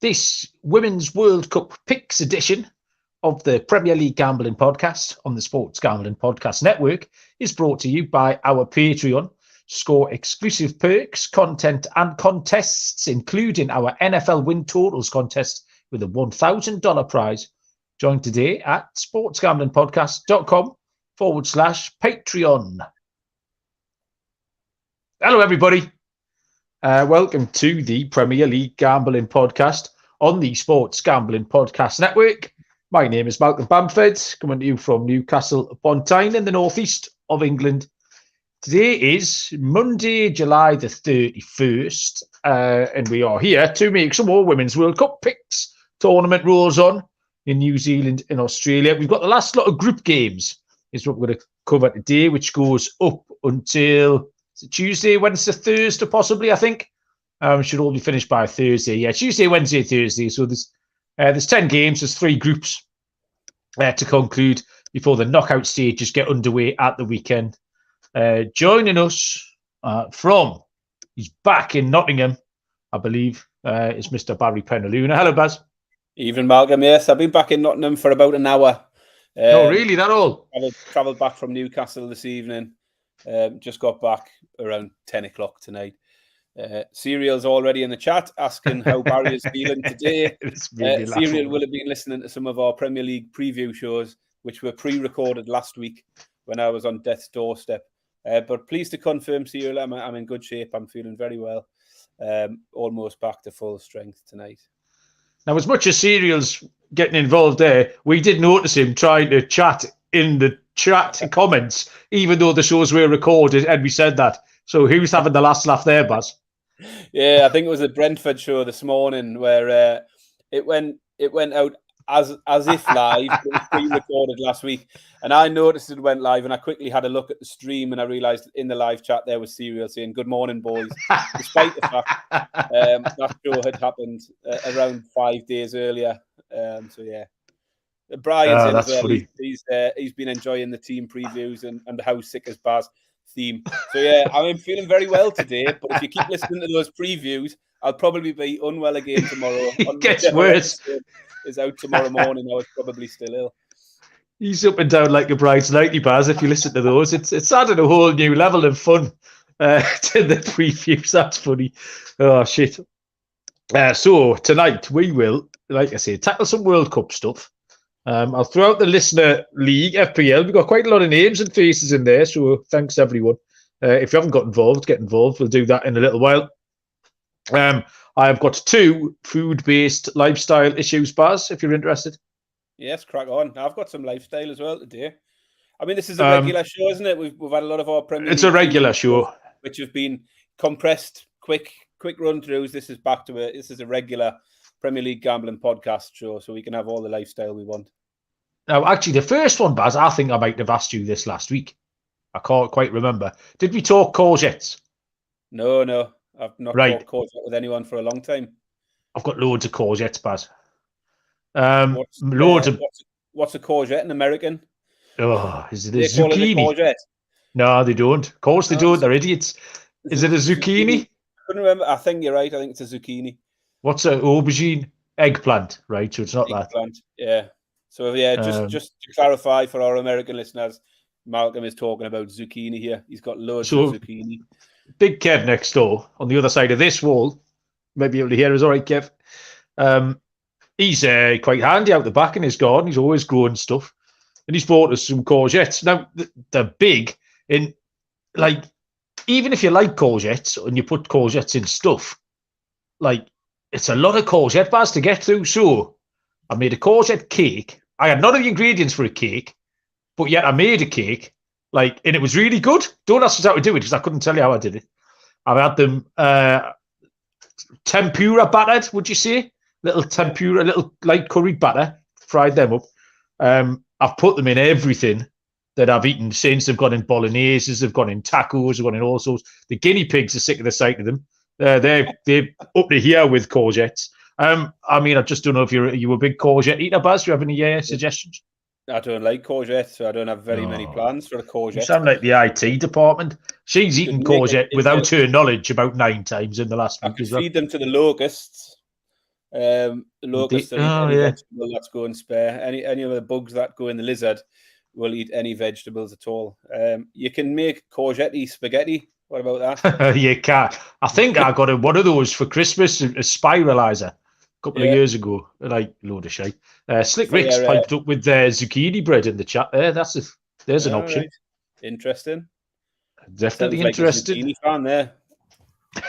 This Women's World Cup picks edition of the Premier League Gambling Podcast on the Sports Gambling Podcast Network is brought to you by our Patreon. Score exclusive perks, content and contests, including our NFL Win Totals contest with a $1,000 prize. Join today at sportsgamblingpodcast.com/Patreon. Hello, everybody. Welcome to the Premier League Gambling Podcast on the Sports Gambling Podcast Network. My name is Malcolm Bamford, coming to you from Newcastle upon Tyne in the northeast of England. Today is Monday, July the 31st, and we are here to make some more Women's World Cup picks. Tournament rolls on in New Zealand and Australia. We've got the last lot of group games, is what we're going to cover today, which goes up until Tuesday, Wednesday, Thursday, possibly, I think. Should all be finished by Thursday. Yeah, Tuesday, Wednesday, Thursday. So there's 10 games, there's 3 groups to conclude before the knockout stages get underway at the weekend. Joining us he's back in Nottingham, I believe, is Mr. Barry Penaluna. Hello, Baz. Evening, Malcolm. Yes, I've been back in Nottingham for about an hour. No, really, that all? Travelled back from Newcastle this evening. Just got back around 10 o'clock tonight. Serial's already in the chat asking how Barry is feeling today. Serial will have been listening to some of our Premier League preview shows, which were pre-recorded last week when I was on death's doorstep. But pleased to confirm, Serial, I'm in good shape. I'm feeling very well. Almost back to full strength tonight. Now, as much as Serial's getting involved there, we did notice him trying to chat in the chat comments, even though the shows were recorded, and we said that. So who's having the last laugh there, Baz? Yeah, I think it was the Brentford show this morning where it went out as if live. It was pre-recorded last week, and I noticed it went live, and I quickly had a look at the stream, and I realised in the live chat there was Serial saying "Good morning, boys," despite the fact that show had happened around 5 days earlier. So yeah. Brian's in as well. He's been enjoying the team previews and the How Sick Is Baz theme. So yeah, I'm feeling very well today. But if you keep listening to those previews, I'll probably be unwell again tomorrow. It gets worse. Is out tomorrow morning. I was probably still ill. He's up and down like a bride's nighty, Baz. If you listen to those, it's added a whole new level of fun to the previews. That's funny. Oh shit. So tonight we will, like I say, tackle some World Cup stuff. I'll throw out the listener league, FPL. We've got quite a lot of names and faces in there, so thanks everyone. If you haven't got involved, get involved. We'll do that in a little while. I've got 2 food-based lifestyle issues, Baz, if you're interested. Yes, crack on. I've got some lifestyle as well today. I mean, this is a regular show, isn't it? We've had a lot of our Premier League. It's a regular show, which have been compressed, quick run-throughs. This is a regular Premier League Gambling Podcast show, so we can have all the lifestyle we want. Now, actually, the first one, Baz, I think I might have asked you this last week. I can't quite remember. Did we talk courgettes? No. I've not talked courgette with anyone for a long time. I've got loads of courgettes, Baz. What's a courgette in American? Oh, is it a zucchini? No, they don't. Of course they don't. They're idiots. Is it a zucchini? I couldn't remember. I think you're right. I think it's a zucchini. What's an aubergine? Eggplant, right? So it's not eggplant, yeah. So yeah, just to clarify for our American listeners, Malcolm is talking about zucchini here. He's got loads of zucchini. Big Kev next door on the other side of this wall. Maybe able to hear us all right, Kev. He's quite handy out the back in his garden. He's always growing stuff. And he's bought us some courgettes. Now, they're big. And, like, even if you like courgettes and you put courgettes in stuff, like, it's a lot of courgette bars to get through. So I made a courgette cake. I had none of the ingredients for a cake, but yet I made a cake, and it was really good. Don't ask us how to do it because I couldn't tell you how I did it. I've had them tempura battered, would you say? Little tempura, little light curry batter, fried them up. I've put them in everything that I've eaten since. They've gone in bolognese, they've gone in tacos, they've gone in all sorts. The guinea pigs are sick of the sight of them. They're up to here with courgettes. I mean, I just don't know if you're a big courgette eater, Baz. Do you have any suggestions? I don't like courgettes, so I don't have very many plans for a courgette. You sound like the IT department. She's eaten courgette without her knowledge about 9 times in the last week. I could feed them to the locusts. Locusts will eat any vegetable that's going spare. Any of the bugs that go in the lizard will eat any vegetables at all. You can make courgette spaghetti. What about that? You can't. I think I got one of those for Christmas, a spiralizer, a couple of years ago. Like, load of shite. Slick Rick's piped up with zucchini bread in the chat there. There's an option. Right. Interesting. Definitely sounds interesting. Like a zucchini fan there.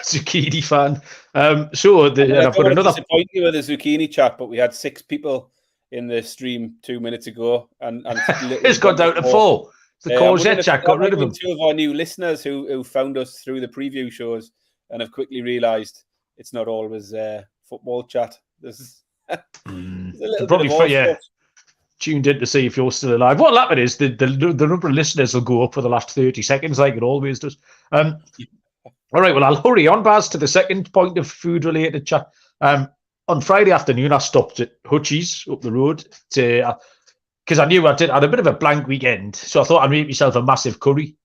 Zucchini fan. I've got another. Disappoint you with the zucchini chat, but we had 6 people in the stream 2 minutes ago, and it's got down to 4. The courgette chat got rid of them. 2 of our new listeners who found us through the preview shows and have quickly realised it's not always football chat. This is a little bit of all stuff. Tuned in to see if you're still alive. What'll happen is the number of listeners will go up for the last 30 seconds, like it always does. All right, well, I'll hurry on, Baz, to the second point of food-related chat. On Friday afternoon, I stopped at Hutchie's up the road because I knew I had a bit of a blank weekend, so I thought I'd make myself a massive curry.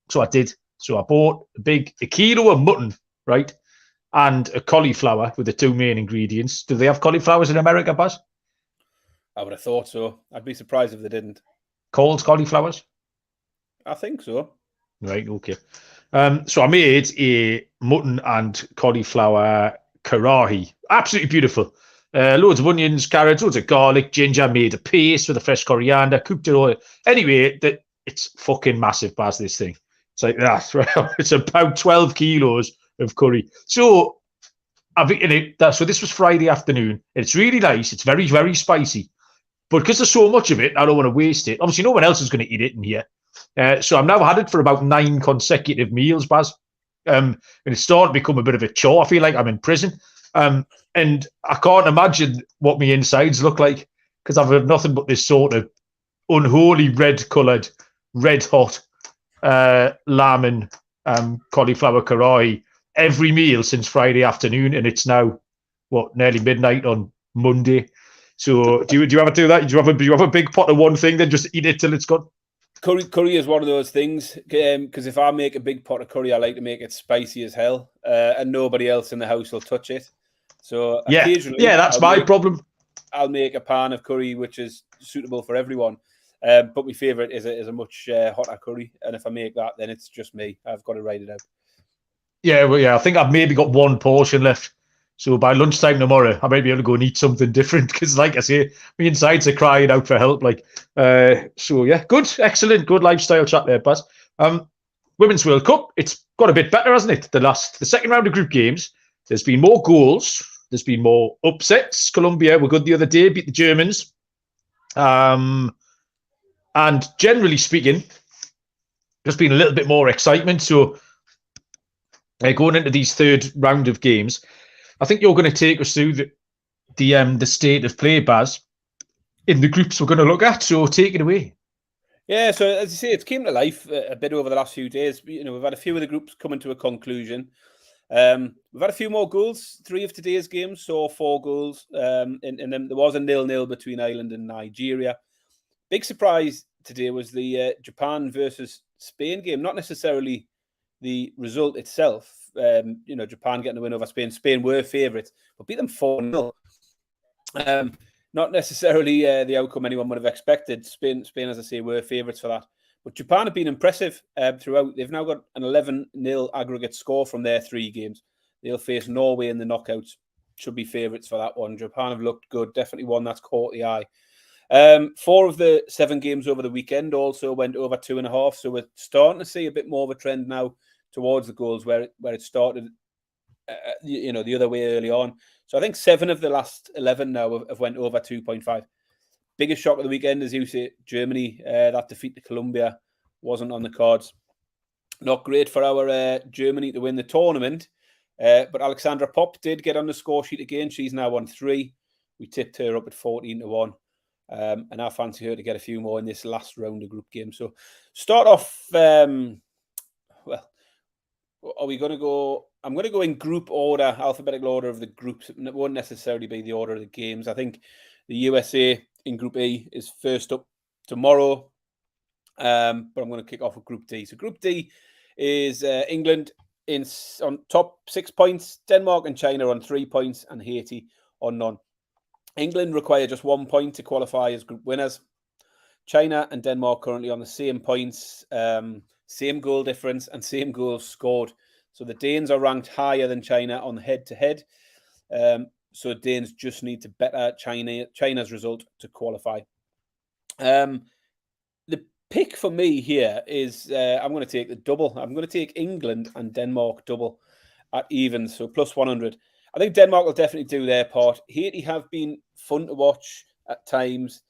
So I did. So I bought a kilo of mutton, right, and a cauliflower with the 2 main ingredients. Do they have cauliflowers in America, Baz? I would have thought so. I'd be surprised if they didn't. Cold cauliflowers? I think so. Right, okay. So I made a mutton and cauliflower karahi. Absolutely beautiful. Loads of onions, carrots, loads of garlic, ginger, made a paste with a fresh coriander, cooked it all. Anyway, it's fucking massive, Baz, this thing. It's like that, right? It's about 12 kilos of curry. So I've eaten it. So this was Friday afternoon. It's really nice. It's very, very spicy. But because there's so much of it, I don't want to waste it. Obviously, no one else is going to eat it in here. So I've now had it for about 9 consecutive meals, Baz. And it's starting to become a bit of a chore. I feel like I'm in prison. And I can't imagine what my insides look like because I've had nothing but this sort of unholy red-coloured, red-hot lamb and cauliflower karahi every meal since Friday afternoon. And it's now, nearly midnight on Monday. So do you ever do that? Do you have a big pot of one thing, then just eat it till it's gone? Curry is one of those things because if I make a big pot of curry, I like to make it spicy as hell, and nobody else in the house will touch it. So occasionally, that's my problem. I'll make a pan of curry which is suitable for everyone, but my favourite is a much hotter curry, and if I make that, then it's just me. I've got to write it out. I think I've maybe got 1 portion left. So by lunchtime tomorrow, I might be able to go and eat something different because, like I say, my insides are crying out for help. Good, excellent, good lifestyle chat there, Baz. Women's World Cup, it's got a bit better, hasn't it? The second round of group games, there's been more goals, there's been more upsets. Colombia were good the other day, beat the Germans. And generally speaking, there's been a little bit more excitement. So going into these third round of games, I think you're going to take us through the state of play, Baz, in the groups we're going to look at. So take it away. Yeah, so as you say, it's came to life a bit over the last few days. We've had a few of the groups coming to a conclusion. We've had a few more goals. 3 of today's games saw 4 goals. And then there was a 0-0 between Ireland and Nigeria. Big surprise today was the Japan versus Spain game. Not necessarily the result itself. Japan getting the win over Spain. Spain were favourites, but beat them 4-0. Not necessarily the outcome anyone would have expected. Spain, as I say, were favourites for that. But Japan have been impressive throughout. They've now got an 11-0 aggregate score from their 3 games. They'll face Norway in the knockouts. Should be favourites for that one. Japan have looked good. Definitely one that's caught the eye. 4 of the 7 games over the weekend also went over 2.5. So we're starting to see a bit more of a trend now towards the goals where it started, the other way early on. So I think 7 of the last 11 now have went over 2.5. Biggest shock of the weekend, as you say, Germany. That defeat to Colombia wasn't on the cards. Not great for our Germany to win the tournament. But Alexandra Popp did get on the score sheet again. She's now on 3. We tipped her up at 14-1. And I fancy her to get a few more in this last round of group games. So start off, are we going to go? I'm going to go in group order, alphabetical order of the groups. It won't necessarily be the order of the games. I think the USA in Group E is first up tomorrow. But I'm going to kick off with Group D. So Group D is England on top 6 points, Denmark and China on 3 points, and Haiti or none. England require just 1 point to qualify as group winners. China and Denmark currently on the same points, same goal difference and same goals scored. So the Danes are ranked higher than China on head-to-head. So Danes just need to better China's result to qualify. The pick for me here is I'm going to take the double. I'm going to take England and Denmark double at evens, so plus 100. I think Denmark will definitely do their part. Haiti have been fun to watch at times,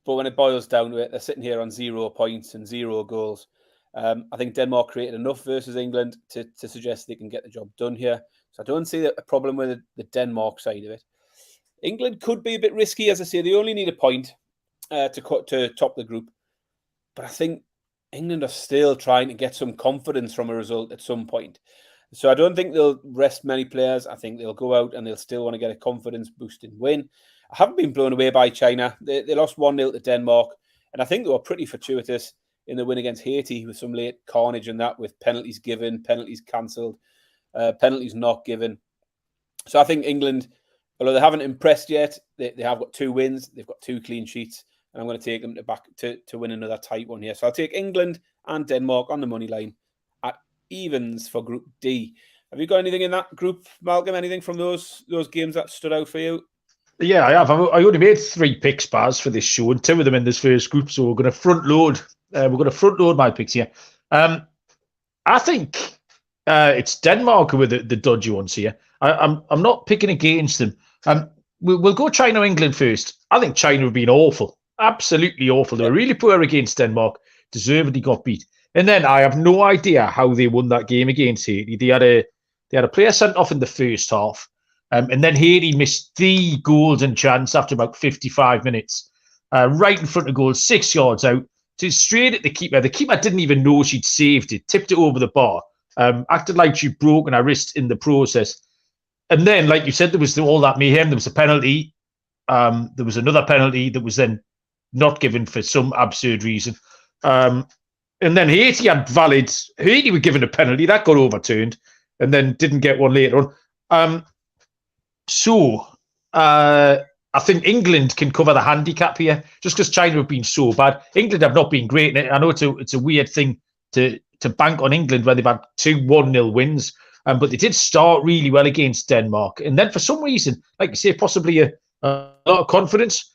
but when it boils down to it, they're sitting here on 0 points and 0 goals. I think Denmark created enough versus England to suggest they can get the job done here. So I don't see a problem with the Denmark side of it. England could be a bit risky. As I say, they only need a point to top the group. But I think England are still trying to get some confidence from a result at some point. So I don't think they'll rest many players. I think they'll go out and they'll still want to get a confidence-boosting win. I haven't been blown away by China. They lost 1-0 to Denmark, and I think they were pretty fortuitous in the win against Haiti with some late carnage and that, with penalties given, penalties cancelled, penalties not given. So I think England, although they haven't impressed yet, they have got 2 wins. They've got 2 clean sheets, and I'm going to take them to win another tight one here. So I'll take England and Denmark on the money line at evens for Group D. Have you got anything in that group, Malcolm? Anything from those games that stood out for you? Yeah, I have. I only made 3 picks, Baz, for this show, and 2 of them in this first group. So we're going to front load. My picks here. I think it's Denmark who are the dodgy ones here. I'm not picking against them. We'll go China, England first. I think China have been awful, absolutely awful. They were really poor against Denmark, deservedly got beat. And then I have no idea how they won that game against Haiti. They had a player sent off in the first half. And then Haiti missed the golden chance after about 55 minutes. Right in front of goal, 6 yards out, straight at the keeper. The keeper didn't even know she'd saved it, tipped it over the bar, acted like she'd broken her wrist in the process. And then, like you said, there was all that mayhem. There was a penalty. There was another penalty that was then not given for some absurd reason. And then Haiti were given a penalty. That got overturned and then didn't get one later on. So I think England can cover the handicap here, just because China have been so bad. England have not been great. I know it's a weird thing to bank on England where they've had 2 1-0 wins, but they did start really well against Denmark. And then for some reason, like you say, possibly a lot of confidence.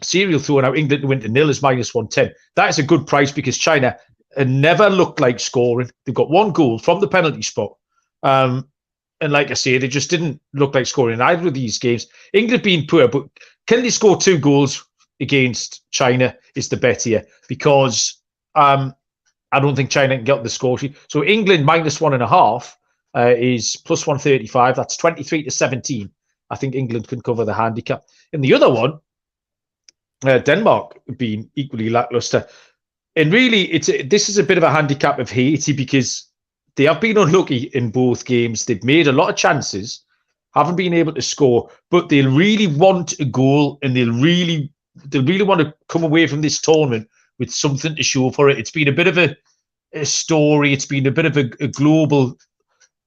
Serial throwing out England to win to nil is -110. That is a good price because China never looked like scoring. They've got 1 goal from the penalty spot. And like I say, they just didn't look like scoring in either of these games. England being poor, but can they score 2 goals against China is the bet here, because I don't think China can get the score sheet. So England -1.5 is plus 135. That's 23-17. I think England can cover the handicap. And the other one, Denmark being equally lackluster. And really, this is a bit of a handicap of Haiti because they have been unlucky in both games. They've made a lot of chances, haven't been able to score, but they'll really want a goal and they'll really want to come away from this tournament with something to show for it. It's been a bit of a story. It's been a bit of a global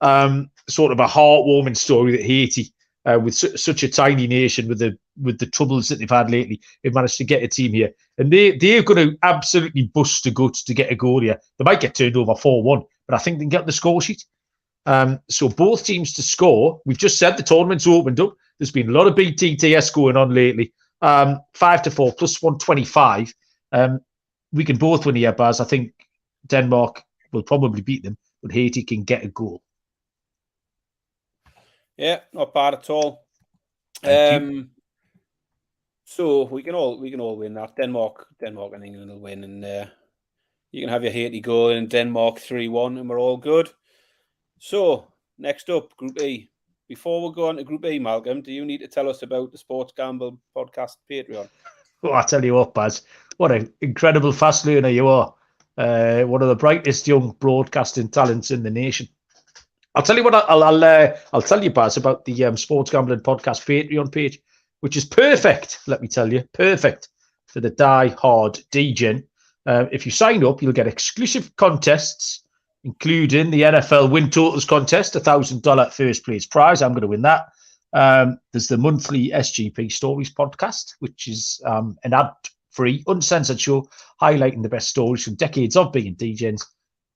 sort of a heartwarming story that Haiti, with such a tiny nation, with the troubles that they've had lately, they've managed to get a team here. And they're going to absolutely bust the guts to get a goal here. They might get turned over 4-1. But I think they can get the score sheet. So both teams to score. We've just said the tournament's opened up. There's been a lot of BTTS going on lately. 5-4 plus 125. We can both win here, Baz. I think Denmark will probably beat them, but Haiti can get a goal. Yeah, not bad at all. So we can all win that. Denmark and England will win, and you can have your Haiti goal in Denmark 3-1, and we're all good. So next up, Group E. Before we go on to Group E, Malcolm, do you need to tell us about the Sports Gamble Podcast Patreon? Oh, I tell you what, Baz, what an incredible fast learner you are. One of the brightest young broadcasting talents in the nation. I'll tell you what. I'll tell you, Baz, about the Sports Gambling Podcast Patreon page, which is perfect. Let me tell you, perfect for the die-hard degen. If you sign up, you'll get exclusive contests, including the NFL Win Totals contest, $1,000 first place prize. I'm going to win that. There's the monthly SGP Stories podcast, which is an ad-free, uncensored show highlighting the best stories from decades of being DJs.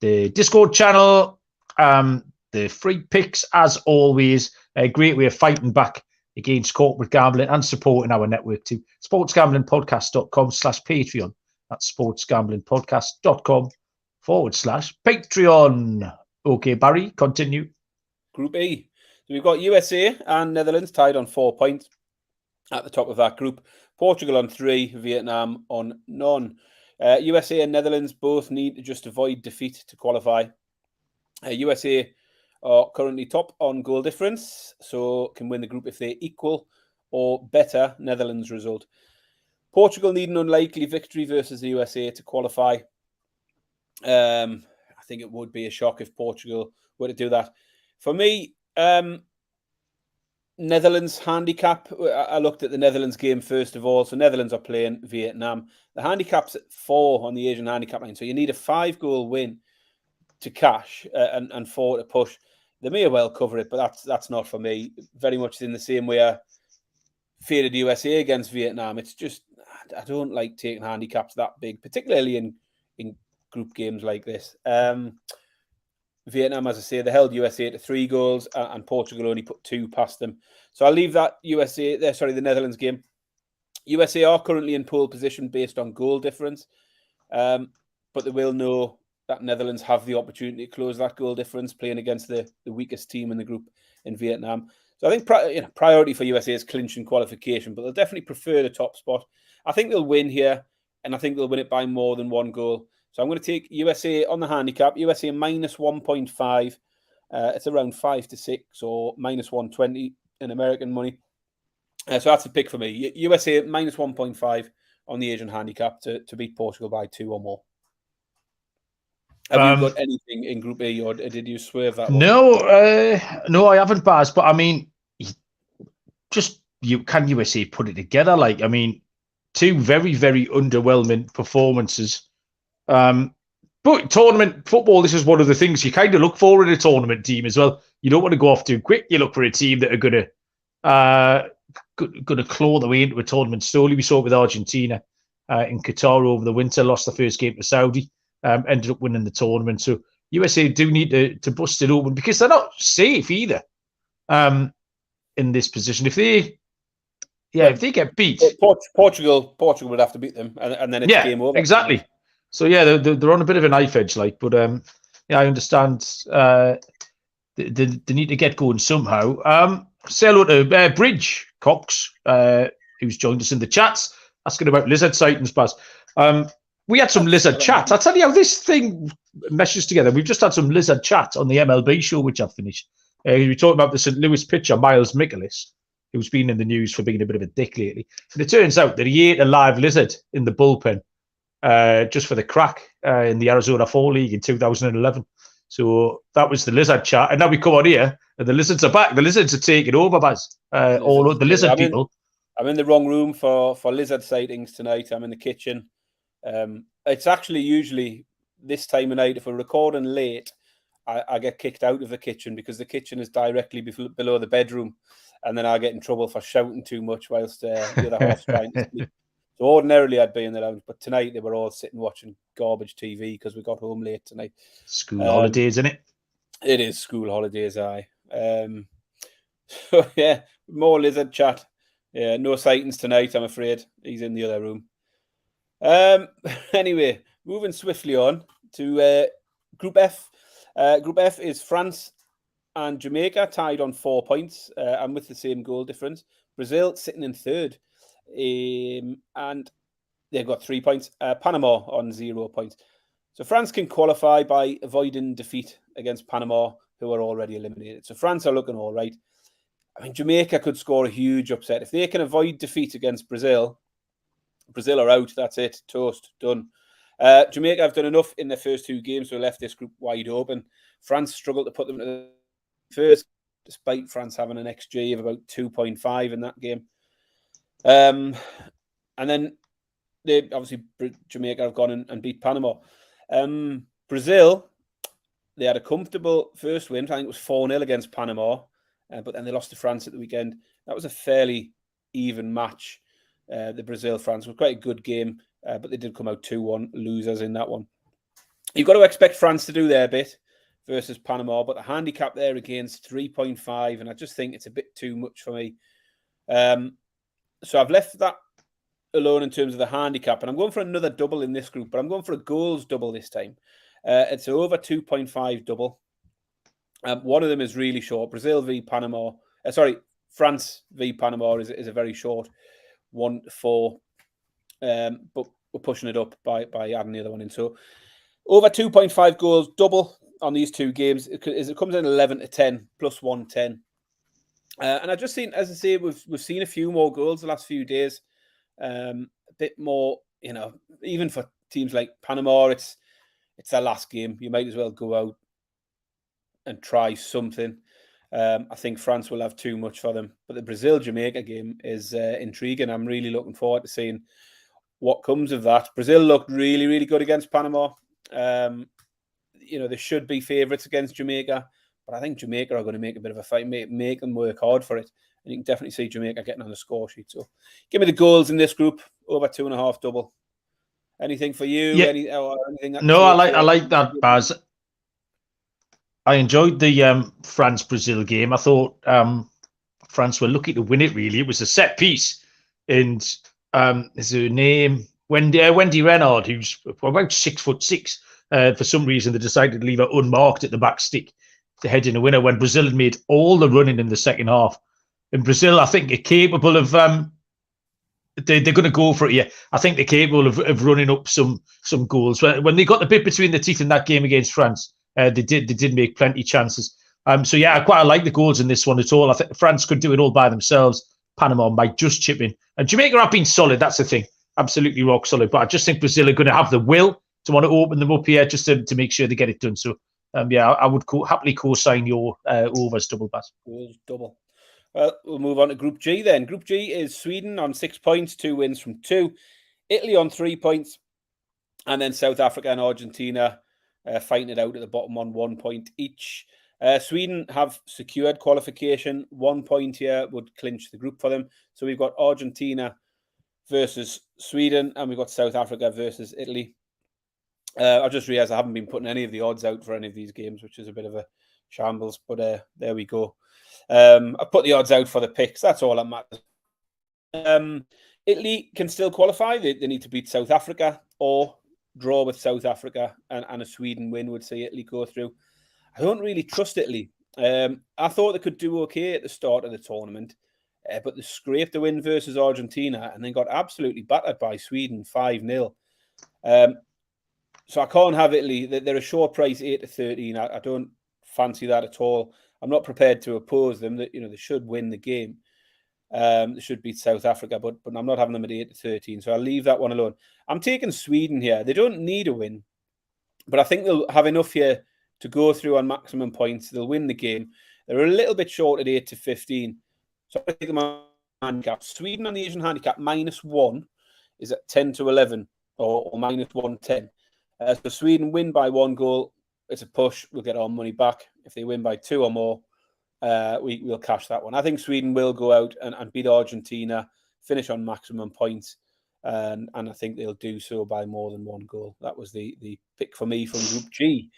The Discord channel, the free picks, as always, a great way of fighting back against corporate gambling and supporting our network too. sportsgamblingpodcast.com/Patreon. That's sportsgamblingpodcast.com/Patreon. Okay, Barry, continue. Group E. So we've got USA and Netherlands tied on 4 points at the top of that group. Portugal on 3, Vietnam on none. USA and Netherlands both need to just avoid defeat to qualify. USA are currently top on goal difference, so can win the group if they equal or better Netherlands result. Portugal need an unlikely victory versus the USA to qualify. I think it would be a shock if Portugal were to do that. For me, Netherlands handicap. I looked at the Netherlands game first of all. So Netherlands are playing Vietnam. The handicap's at 4 on the Asian handicap line. So you need a 5-goal win to cash and 4 to push. They may well cover it, but that's not for me. Very much in the same way I faded USA against Vietnam. It's just I don't like taking handicaps that big, particularly in group games like this. Vietnam, as I say, they held USA to 3 goals and Portugal only put 2 past them. So I'll leave that the Netherlands game. USA are currently in pole position based on goal difference, but they will know that Netherlands have the opportunity to close that goal difference playing against the weakest team in the group in Vietnam. So I think priority for USA is clinching qualification, but they'll definitely prefer the top spot. I think they'll win here, and I think they'll win it by more than 1 goal. So I'm going to take USA on the handicap. USA minus 1.5. It's around 5 to 6 or minus 120 in American money. So that's a pick for me. USA minus 1.5 on the Asian handicap to beat Portugal by 2 or more. Have you got anything in Group E, or did you swerve that one? No, I haven't, Baz. But I mean, can USA put it together? Like, I mean, 2 very, very underwhelming performances. But tournament football, this is one of the things you kind of look for in a tournament team as well. You don't want to go off too quick. You look for a team that are going to claw their way into a tournament slowly. We saw it with Argentina in Qatar over the winter, lost the first game to Saudi, ended up winning the tournament. So USA do need to bust it open because they're not safe either in this position. If they get beat, Portugal would have to beat them, and then it's game over. Exactly. So they're on a bit of a knife edge, like. But I understand they need to get going somehow. Say hello to Bridge Cox, who's joined us in the chats, asking about lizard sightings, Baz. We had some lizard chat. I'll tell you how this thing meshes together. We've just had some lizard chat on the MLB show, which I've finished. We talked about the St. Louis pitcher, Miles Mikolas, who's been in the news for being a bit of a dick lately. And it turns out that he ate a live lizard in the bullpen just for the crack in the Arizona Fall League in 2011. So that was the lizard chat. And now we come on here and the lizards are back. The lizards are taking over, Baz. All the lizard people. I'm in the wrong room for lizard sightings tonight. I'm in the kitchen. It's actually usually this time of night, if we're recording late, I get kicked out of the kitchen because the kitchen is directly below the bedroom. And then I get in trouble for shouting too much whilst the other half's trying to sleep. So ordinarily I'd be in the lounge, but tonight they were all sitting watching garbage TV because we got home late tonight. School holidays, isn't it? It is school holidays, aye. So yeah, more lizard chat. Yeah, no sightings tonight, I'm afraid. He's in the other room. Anyway, moving swiftly on to Group F. Group F is France and Jamaica tied on 4 points and with the same goal difference. Brazil sitting in third. And they've got 3 points. Panama on 0 points. So France can qualify by avoiding defeat against Panama, who are already eliminated. So France are looking all right. I mean, Jamaica could score a huge upset. If they can avoid defeat against Brazil, Brazil are out. That's it. Toast. Done. Jamaica have done enough in their first 2 games to left this group wide open. France struggled to put them to the first, despite France having an XG of about 2.5 in that game. And then they obviously Jamaica have gone and beat Panama. Brazil, they had a comfortable first win. I think it was 4-0 against Panama. but then they lost to France at the weekend. That was a fairly even match. The Brazil-France was quite a good game, but they did come out 2-1 losers in that one. You've got to expect France to do their bit versus Panama, but the handicap there against 3.5, and I just think it's a bit too much for me. So I've left that alone in terms of the handicap, and I'm going for another double in this group, but I'm going for a goals double this time. It's over 2.5 double. One of them is really short. Brazil v Panama. France v Panama is a very short 1-4. But we're pushing it up by adding the other one in. So over 2.5 goals double on these two games. It comes in 11-10 plus 110. And I've just seen, as I say, we've seen a few more goals the last few days. A bit more, even for teams like Panama, it's their last game. You might as well go out and try something. I think France will have too much for them. But the Brazil-Jamaica game is intriguing. I'm really looking forward to seeing what comes of that. Brazil looked really, really good against Panama. They should be favourites against Jamaica. But I think Jamaica are going to make a bit of a fight, make them work hard for it. And you can definitely see Jamaica getting on the score sheet. So give me the goals in this group, over 2.5 double. Anything for you? Yeah. Anything No, I like that, Baz. I enjoyed the France-Brazil game. I thought France were lucky to win it, really. It was a set piece. And is her name? Wendy Renard, who's about 6'6". For some reason, they decided to leave her unmarked at the back stick to head in a winner when Brazil had made all the running in the second half. And Brazil, I think, are capable of... they're going to go for it, yeah. I think they're capable of running up some goals. When they got the bit between the teeth in that game against France, they did make plenty of chances. So yeah, I quite like the goals in this one at all. I think France could do it all by themselves. Panama might just chip in. And Jamaica have been solid, that's the thing. Absolutely rock solid. But I just think Brazil are going to have the will to want to open them up here just to make sure they get it done. So yeah, I would happily co-sign your overs double, Bass. Goals double. Well, we'll move on to Group G then. Group G is Sweden on 6 points, 2 wins from 2. Italy on 3 points. And then South Africa and Argentina fighting it out at the bottom on 1 point each. Sweden have secured qualification. 1 point here would clinch the group for them. So we've got Argentina versus Sweden, and we've got South Africa versus Italy. I just realised I haven't been putting any of the odds out for any of these games, which is a bit of a shambles. But there we go. I put the odds out for the picks. That's all that matters. Italy can still qualify. They need to beat South Africa or draw with South Africa, and a Sweden win would see Italy go through. I don't really trust Italy. I thought they could do okay at the start of the tournament, but they scraped the win versus Argentina and then got absolutely battered by Sweden 5-0. So I can't have Italy. They're a short price 8-13. I don't fancy that at all. I'm not prepared to oppose them. That they should win the game. They should beat South Africa, but I'm not having them at 8-13. So I'll leave that one alone. I'm taking Sweden here. They don't need a win, but I think they'll have enough here to go through on maximum points. They'll win the game. They're a little bit short at 8-15. So I take them on handicap. Sweden on the Asian handicap -1 is at 10-11 or -110. So Sweden win by 1 goal. It's a push. We'll get our money back. If they win by 2 or more, we'll cash that one. I think Sweden will go out and beat Argentina, finish on maximum points, and I think they'll do so by more than 1 goal. That was the pick for me from Group G.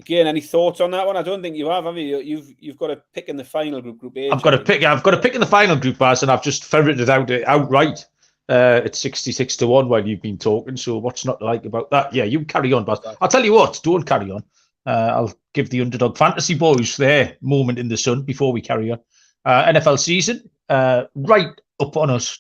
Again, any thoughts on that one? I don't think you have you? You've got a pick in the final group, Group H. I've got a pick in the final group, Baz, and I've just ferreted it out outright. It's 66-1 while you've been talking. So what's not to like about that? Yeah, you carry on, Baz. I'll tell you what, don't carry on. I'll give the Underdog Fantasy boys their moment in the sun before we carry on. NFL season, right up on us.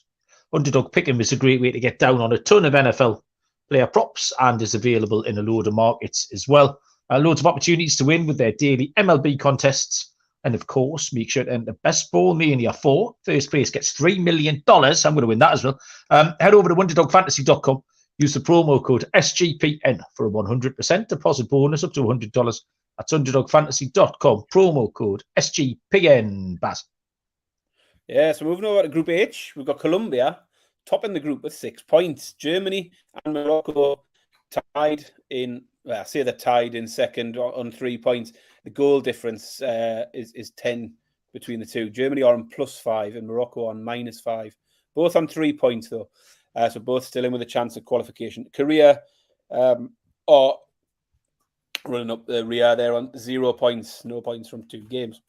Underdog Pick'em is a great way to get down on a ton of NFL player props and is available in a load of markets as well. Loads of opportunities to win with their daily MLB contests. And of course, make sure to enter Best Ball Mania 4. First place gets $3 million. I'm going to win that as well. Head over to underdogfantasy.com. Use the promo code SGPN for a 100% deposit bonus up to $100. That's underdogfantasy.com. Promo code SGPN. Baz. Yeah, so moving over to Group H, we've got Colombia topping the group with 6 points. Germany and Morocco tied in. Well, I say they're tied in second on 3 points. The goal difference is 10 between the two. Germany are on +5 and Morocco on -5. Both on 3 points, though. So both still in with a chance of qualification. Korea are running up the rear there on 0 points. No points from 2 games.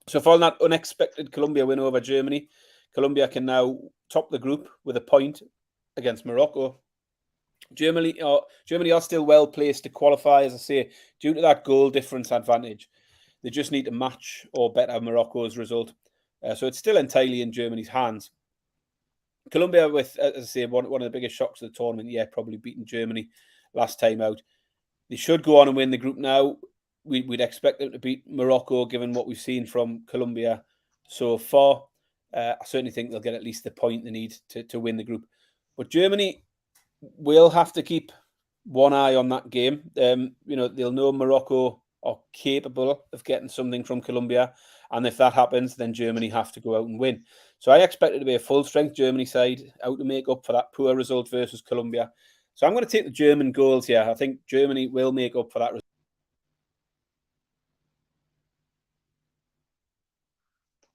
So following that unexpected Colombia win over Germany, Colombia can now top the group with a point against Morocco. Germany are still well placed to qualify, as I say, due to that goal difference advantage. They just need to match or better Morocco's result. So it's still entirely in Germany's hands. Colombia, with, as I say, one of the biggest shocks of the tournament, probably beating Germany last time out. They should go on and win the group now. We'd expect them to beat Morocco, given what we've seen from Colombia so far. I certainly think they'll get at least the point they need to win the group. But Germany will have to keep one eye on that game. They'll know Morocco are capable of getting something from Colombia. And if that happens, then Germany have to go out and win. So I expect it to be a full-strength Germany side out to make up for that poor result versus Colombia. So I'm going to take the German goals here. I think Germany will make up for that result.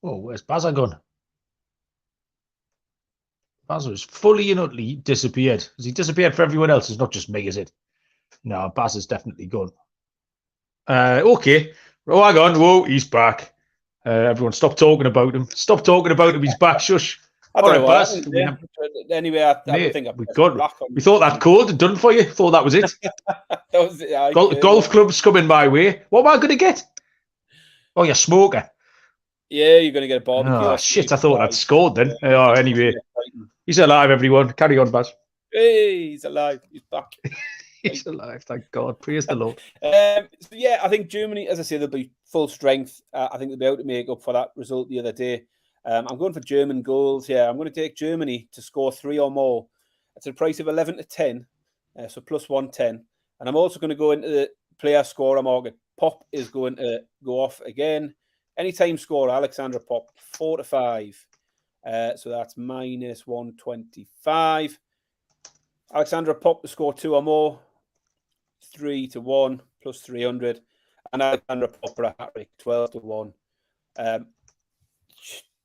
Oh, where's Bazza gone? Bazza has fully and utterly disappeared. Has he disappeared for everyone else? It's not just me, is it? No, Bazza's definitely gone. Okay. Oh, hang on. Whoa, he's back. Everyone, stop talking about him. Stop talking about him. He's back. Shush. I don't know what anyway, I think we thought that code had done for you. Thought that was it. Golf clubs coming my way. What am I going to get? Oh, you're a smoker. Yeah, you're going to get a barbecue. Oh, shit. I thought I'd scored then. Oh, anyway. He's alive, everyone. Carry on, Baz. Hey, he's alive. He's back. He's alive. Thank God. Praise the Lord. I think Germany, as I say, they'll be full strength. I think they'll be able to make up for that result the other day. I'm going for German goals here. I'm going to take Germany to score 3 or more. It's a price of 11 to 10, so plus 110. And I'm also going to go into the player scorer market. Pop is going to go off again. Anytime scorer, Alexandra Pop, 4 to 5. So that's minus 125. Alexandra Pop to score 2 or more, 3 to 1, plus 300. And Alexandra Pop for a hat-trick, 12 to 1.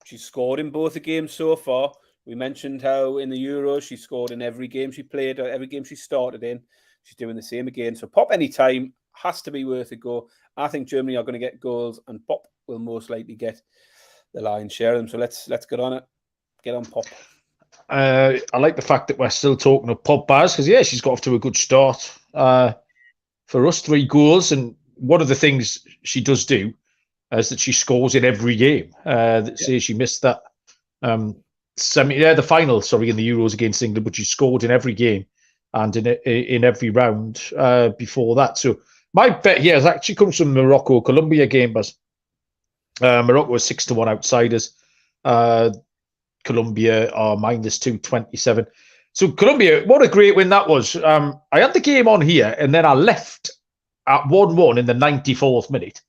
She's scored in both the games so far. We mentioned how in the Euros she scored in every game she played, or every game she started in. She's doing the same again. So Pop anytime has to be worth a go. I think Germany are going to get goals, and Pop will most likely get the lion's share of them. So let's get on it. Get on Pop. I like the fact that we're still talking of Pop Baz, because she's got off to a good start. For us, 3 goals, and one of the things she does do is that she scores in every game. Say she missed that the final, in the Euros against England, but she scored in every game and in every round before that. So my bet here actually comes from the Morocco-Colombia game, Baz. Morocco is 6 to 1 outsiders. Colombia are minus 227. So Colombia, what a great win that was. I had the game on here, and then I left at 1-1 in the 94th minute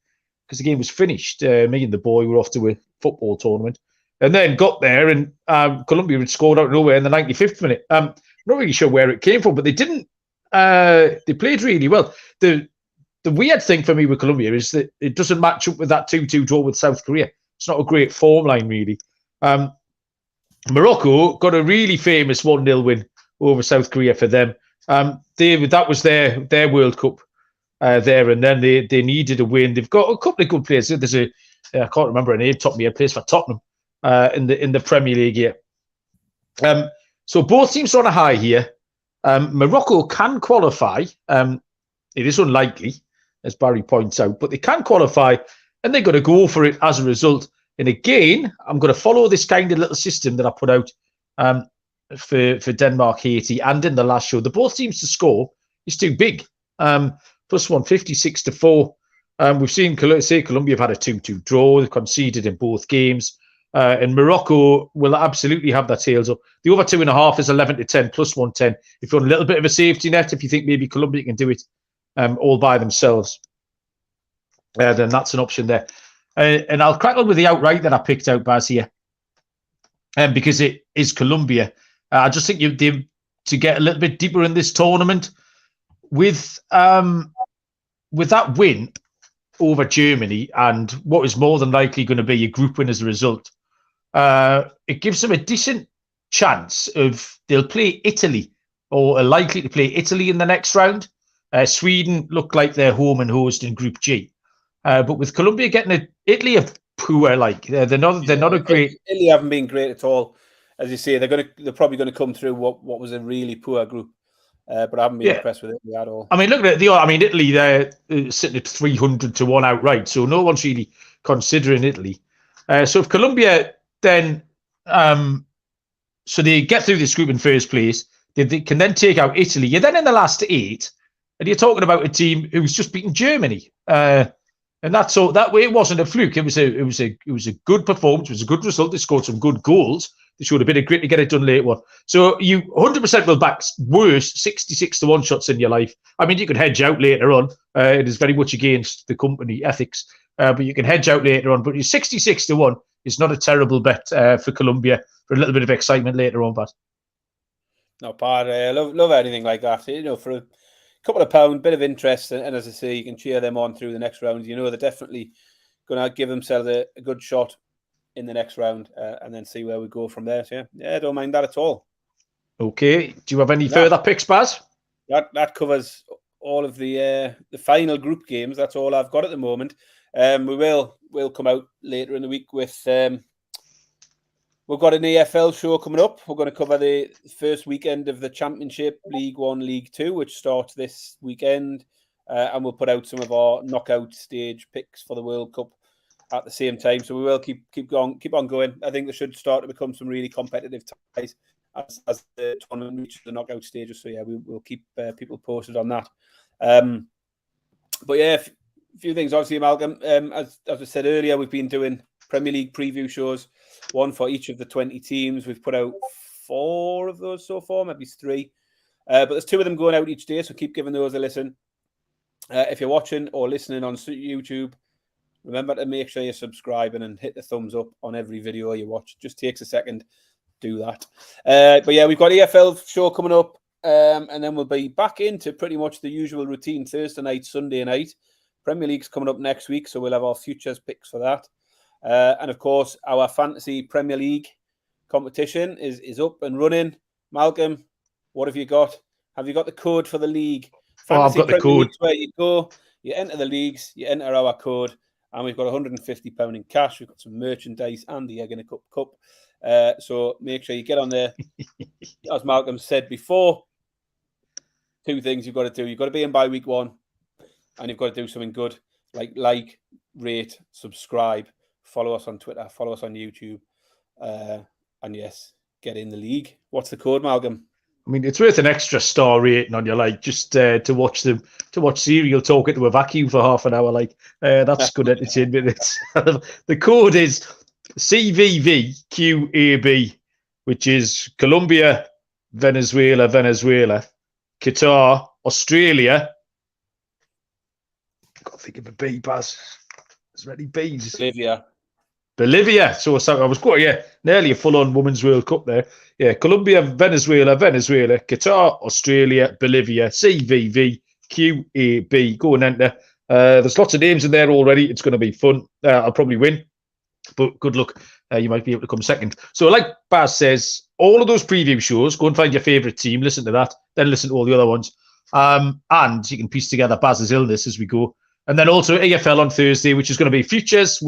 because the game was finished. Me and the boy were off to a football tournament, and then got there, and Colombia had scored out of nowhere in the 95th minute. Not really sure where it came from, but they didn't. They played really well. The weird thing for me with Colombia is that it doesn't match up with that 2-2 draw with South Korea. It's not a great form line, really. Morocco got a really famous 1-0 win over South Korea for them. That was their World Cup there, and then they needed a win. They've got a couple of good players. There's I can't remember her name, top of my head, plays for Tottenham in the Premier League here. So both teams are on a high here. Morocco can qualify. It is unlikely, as Barry points out, but they can qualify, and they've got to go for it as a result. And again, I'm going to follow this kind of little system that I put out for Denmark, Haiti, and in the last show. The both teams to score is too big. Plus 156 to 4. We've seen Colombia have had a 2-2 draw. They've conceded in both games. And Morocco will absolutely have their tails up. The over 2.5 is 11 to 10, plus 110. If you want a little bit of a safety net, if you think maybe Colombia can do it all by themselves, then that's an option there. And I'll crack on with the outright that I picked out, Baz, here. Because it is Colombia. I just think to get a little bit deeper in this tournament with that win, over Germany and what is more than likely going to be a group win as a result, it gives them a decent chance of they'll play Italy or are likely to play Italy in the next round. Sweden look like they're home and host in Group G. But with Colombia getting Italy are poor, like they're not a great. Italy haven't been great at all, as you say. They're probably going to come through what was a really poor group, but I haven't been impressed with Italy at all. I mean, look at it. I mean, Italy they're sitting at 300-1 outright, so no one's really considering Italy. So if Colombia then, so they get through this group in first place, they can then take out Italy. You're then in the last 8, and you're talking about a team who's just beaten Germany. And that's all. That way, it wasn't a fluke. It was a good performance. It was a good result. They scored some good goals. They showed a bit of grit to get it done later on. So you 100% will back worse 66-1 shots in your life. I mean, you could hedge out later on. It is very much against the company ethics, but you can hedge out later on. But 66-1 is not a terrible bet for Colombia for a little bit of excitement later on. But not bad. I love anything like that. You know, for a couple of pound, bit of interest, and as I say, you can cheer them on through the next round. You know, they're definitely going to give themselves a good shot in the next round, and then see where we go from there. So yeah, don't mind that at all. Okay, do you have any further picks, Baz? That covers all of the final group games. That's all I've got at the moment. We'll come out later in the week with we've got an EFL show coming up. We're going to cover the first weekend of the Championship, League 1, League 2, which starts this weekend. And we'll put out some of our knockout stage picks for the World Cup at the same time. So we will keep on going. I think there should start to become some really competitive ties as the tournament reaches the knockout stages. So yeah, we'll keep people posted on that. But yeah, a few things. Obviously, Malcolm, as I said earlier, we've been doing Premier League preview shows, one for each of the 20 teams. We've put out 4 of those so far, maybe 3. But there's 2 of them going out each day, so keep giving those a listen. If you're watching or listening on YouTube, remember to make sure you're subscribing and hit the thumbs up on every video you watch. Just takes a second. Do that. But yeah, we've got EFL show coming up, and then we'll be back into pretty much the usual routine Thursday night, Sunday night. Premier League's coming up next week, so we'll have our futures picks for that. And of course, our fantasy Premier League competition is up and running. Malcolm, what have you got? Have you got the code for the league? Fantasy I've got the code. Where you go, you enter the leagues, you enter our code, and we've got £150 in cash. We've got some merchandise and the Egg in a Cup. So make sure you get on there. As Malcolm said before, 2 things you've got to do. You've got to be in by week 1, and you've got to do something good, like, rate, subscribe, follow us on Twitter, follow us on YouTube, and yes, get in the league. What's the code, Malcolm? I mean, it's worth an extra star rating on your just to watch Serial talking to a vacuum for half an hour. That's good entertainment. The code is CVVQAB, which is Colombia, Venezuela, Qatar, Australia. I've got to think of a B, Baz. There's many B's. Bolivia. So I was nearly a full-on Women's World Cup there. Yeah, Colombia, Venezuela, Qatar, Australia, Bolivia, CVV, QAB. Go and enter. There's lots of names in there already. It's going to be fun. I'll probably win, but good luck. You might be able to come second. So like Baz says, all of those preview shows, go and find your favourite team, listen to that, then listen to all the other ones. And you can piece together Baz's illness as we go. And then also EFL on Thursday, which is going to be futures,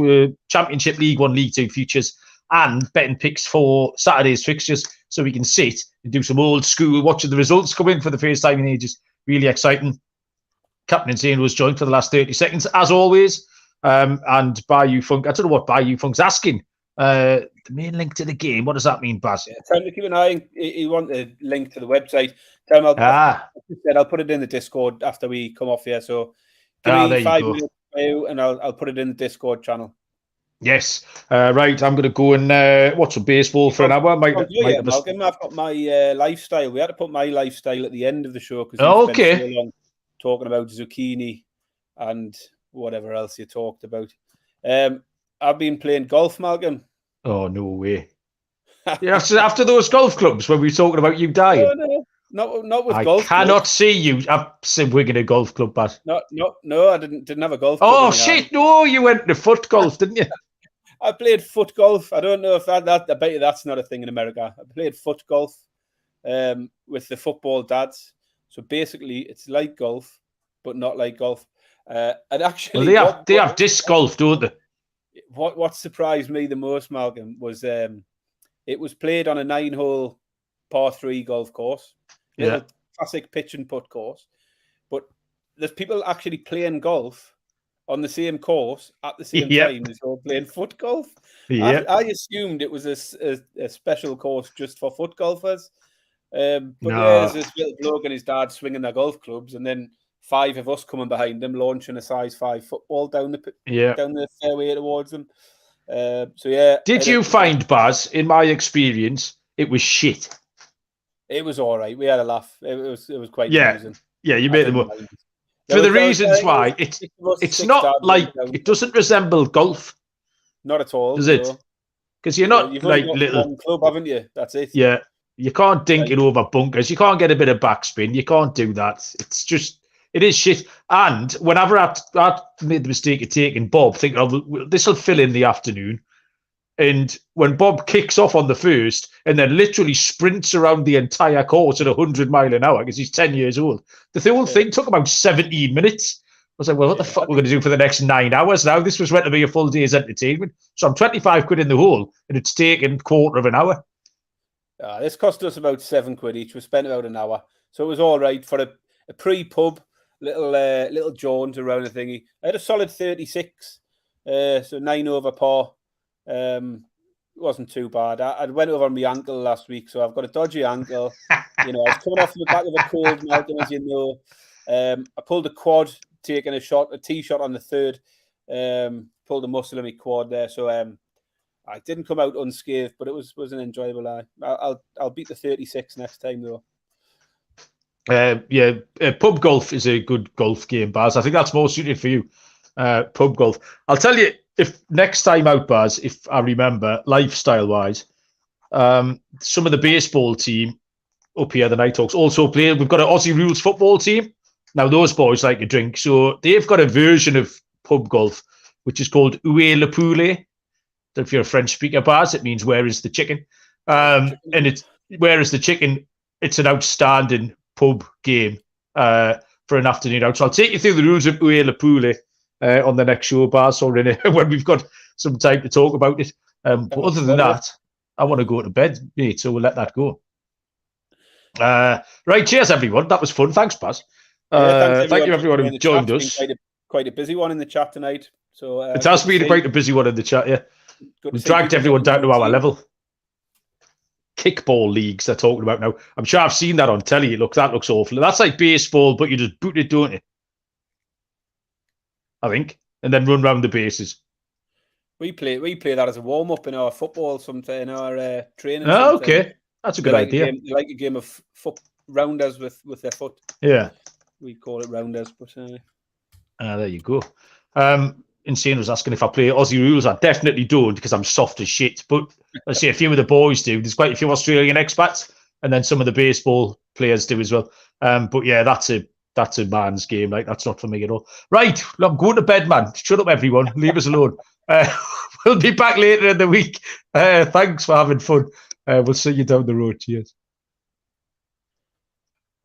Championship, League 1, League 2 futures, and betting picks for Saturday's fixtures. So we can sit and do some old school, watching the results come in for the first time in ages. Really exciting. Captain Insane was joined for the last 30 seconds, as always. And Bayou Funk, I don't know what Bayou Funk's asking. The main link to the game. What does that mean, Baz? Yeah, tell him to keep an eye. You want a link to the website. Tell him I'll put it in the Discord after we come off here. So give me 5 minutes and I'll put it in the Discord channel. Yes. Right. I'm going to go and watch some baseball for an hour. Malcolm, I've got my lifestyle. We had to put my lifestyle at the end of the show because we spent so long talking about zucchini and whatever else you talked about. I've been playing golf, Malcolm. Oh, no way. Yeah, after those golf clubs when we were talking about you dying. Not with I golf. I cannot see you. I've seen Wigan a golf club, Baz. No, I didn't have a golf club. Oh shit! No, you went to foot golf, didn't you? I played foot golf. I don't know if that I bet you that's not a thing in America. I played foot golf with the football dads. So basically, it's like golf, but not like golf. And actually, they have disc golf, don't they? What surprised me the most, Malcolm, was it was played on a 9-hole par 3 golf course, little classic pitch and putt course. But there's people actually playing golf on the same course at the same time as all playing foot golf. Yeah. I assumed it was a special course just for foot golfers. But there's this little bloke and his dad swinging their golf clubs, and then 5 of us coming behind them, launching a size 5 football down the fairway towards them. Did you find, Baz, in my experience, it was shit? It was all right. We had a laugh. It was quite amusing. Yeah, you made them up. For the reasons why it's not like it doesn't resemble golf. Not at all. Does it? Because you're not you've like got little one club, haven't you? That's it. Yeah. You can't dink it over bunkers. You can't get a bit of backspin. You can't do that. It is shit. And whenever I made the mistake of taking Bob, thinking, this will fill in the afternoon. And when Bob kicks off on the first and then literally sprints around the entire course at 100 miles an hour because he's 10 years old, the whole thing took about 17 minutes. I was like, well, what the fuck we're going to do for the next 9 hours now? This was meant to be a full day's entertainment. So I'm 25 quid in the hole and it's taken a quarter of an hour. This cost us about £7 each. We spent about an hour. So it was all right for a pre-pub, little jaunt around the thingy. I had a solid 36, so 9 over par. It wasn't too bad. I went over my ankle last week, so I've got a dodgy ankle. I was coming off the back of a cold, Malcolm, as you know. I pulled a quad, taking a tee shot on the third. Pulled a muscle in my quad there, so I didn't come out unscathed, but it was an enjoyable eye. I'll beat the 36 next time though. Pub golf is a good golf game, Baz. I think that's more suited for you. Pub golf. I'll tell you, if next time out, Baz, if I remember, lifestyle-wise, some of the baseball team up here, the Night Hawks, also play. We've got an Aussie rules football team. Now, those boys like to drink, so they've got a version of pub golf, which is called Où le poulet. If you're a French speaker, Baz, it means where is the chicken? And it's where is the chicken? It's an outstanding pub game for an afternoon out. So I'll take you through the rules of Où le poulet on the next show, Baz, or when we've got some time to talk about it. But other than that, I want to go to bed, mate, so we'll let that go. Right, cheers, everyone. That was fun. Thanks, Baz. Thank you, everyone who joined us. Quite a busy one in the chat tonight. So it has been quite a busy one in the chat, yeah. We've dragged everyone down to our level. Kickball leagues they're talking about now. I'm sure I've seen that on telly. That looks awful. That's like baseball, but you just boot it, don't you? I think. And then run round the bases. We play that as a warm-up in our football sometimes, in our training. Oh, okay. That's a good idea. They like a game of foot rounders with their foot. Yeah. We call it rounders, but there you go. Insane was asking if I play Aussie rules. I definitely don't because I'm soft as shit. But let's say a few of the boys do. There's quite a few Australian expats, and then some of the baseball players do as well. But yeah, that's a man's game. Like that's not for me at all. Right, I'm going to bed, man. Shut up, everyone. Leave us alone. We'll be back later in the week. Thanks for having fun. We'll see you down the road. Cheers.